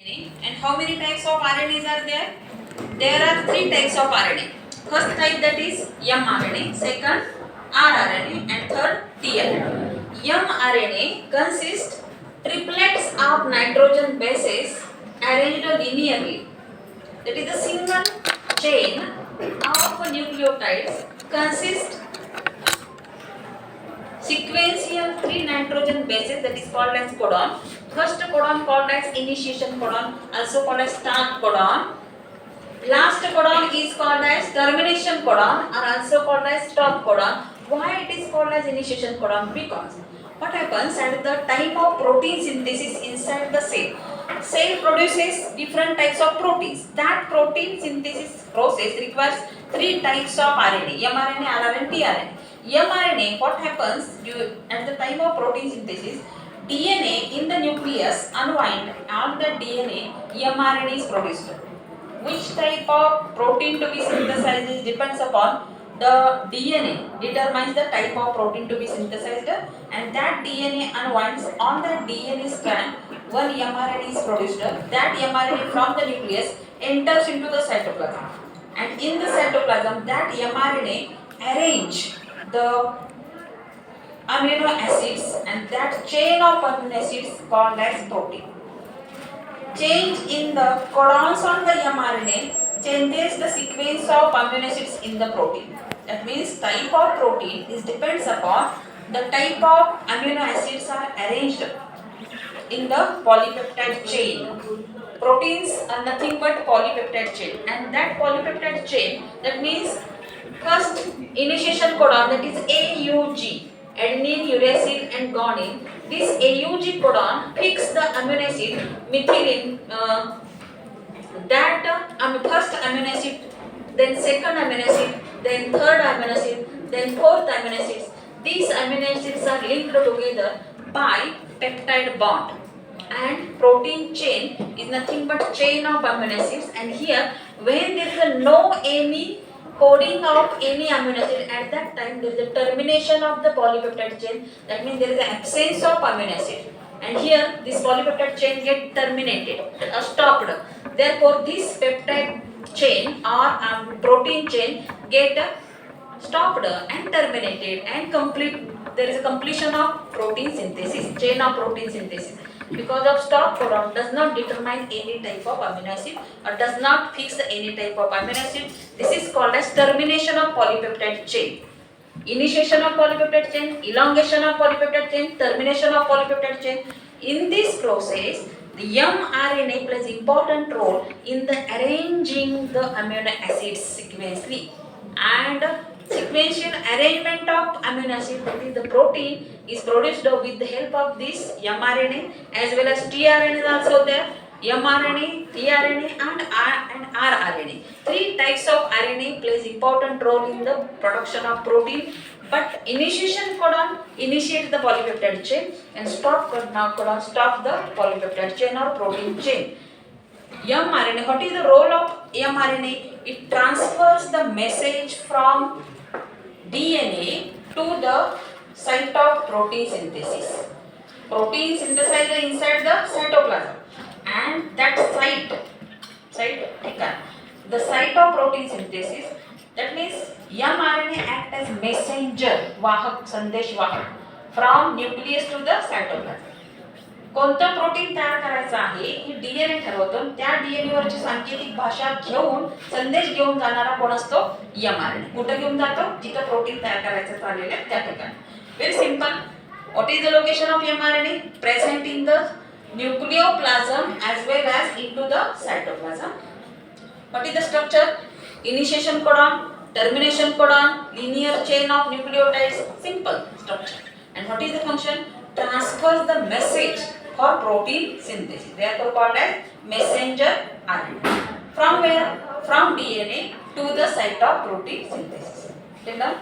And how many types of RNAs are there? There are three types of RNA. First type, that is mRNA, second rRNA, and third tRNA. mRNA consists triplets of nitrogen bases arranged linearly. That is a single chain of nucleotides consists sequential three nitrogen bases, that is called as codon. First codon called as initiation codon, also called as start codon. Last codon is called as termination codon, or also called as stop codon. Why it is called as initiation codon? Because what happens at the time of protein synthesis inside the cell produces different types of proteins. That protein synthesis process requires three types of RNA: mRNA, rRNA, tRNA. mRNA, what happens at the time of protein synthesis? DNA in the nucleus unwind, and the DNA mRNA is produced. Which type of protein to be synthesized depends upon the DNA determines the type of protein to be synthesized, and that DNA unwinds. On the DNA strand one mRNA is produced. That mRNA from the nucleus enters into the cytoplasm, and in the cytoplasm that mRNA arrange the amino acids, and that chain of amino acids called as protein. Change in the codons on the mRNA changes the sequence of amino acids in the protein. That means type of protein is depends upon the type of amino acids are arranged in the polypeptide chain. Proteins are nothing but polypeptide chain, and that polypeptide chain, that means first initiation codon, that is AUG, adenine, uracil and guanine. This AUG codon fix the amino acid methylene, first amino acid, then second amino acid, then third amino acid, then fourth amino acids. These amino acids are linked together by peptide bond, and protein chain is nothing but chain of amino acids. And here when there is no any coding of any amino acid, at that time there is a termination of the polypeptide chain. That means there is an absence of amino acid, and here this polypeptide chain get terminated or stopped. Therefore this peptide chain or protein chain get stopped and terminated and complete. There is a completion of protein synthesis, chain of protein synthesis. Because of stop codon does not determine any type of amino acid or does not fix any type of amino acid. This is called as termination of polypeptide chain. Initiation of polypeptide chain, elongation of polypeptide chain, termination of polypeptide chain. In this process, the mRNA plays important role in the arranging the amino acids sequentially, and sequential arrangement of amino acid, that is the protein, is produced with the help of this mRNA, as well as tRNA is also there. mRNA, tRNA and rRNA. Three types of RNA plays important role in the production of protein. But initiation codon initiates the polypeptide chain, and stop codon stops the polypeptide chain or protein chain. mRNA, what is the role of mRNA? It transfers the message from DNA to the site of protein synthesis. Protein synthesized inside the cytoplasm, and that the site of protein synthesis, that means mRNA act as messenger, वाहक, संदेश वाहक from nucleus to the cytoplasm. कोणतं protein तयार करायचं आहे हे DNA ठरवतो. त्या DNA वरची सांकेतिक भाषा घेऊन संदेश घेऊन जाणारा कोण असतो? mRNA. कुठे घेऊन जातो? जिथे प्रोटीन तयार करायचं चाललेलं आहे त्या ठिकाणी. Very simple. What is the location of mRNA? Present in the nucleoplasm as well as into the cytoplasm. What is the structure? Initiation codon, termination codon, linear chain of nucleotides. Simple structure. And what is the function? Transfers the message for protein synthesis. Therefore called as messenger RNA. From where? From DNA to the site of protein synthesis. Till now?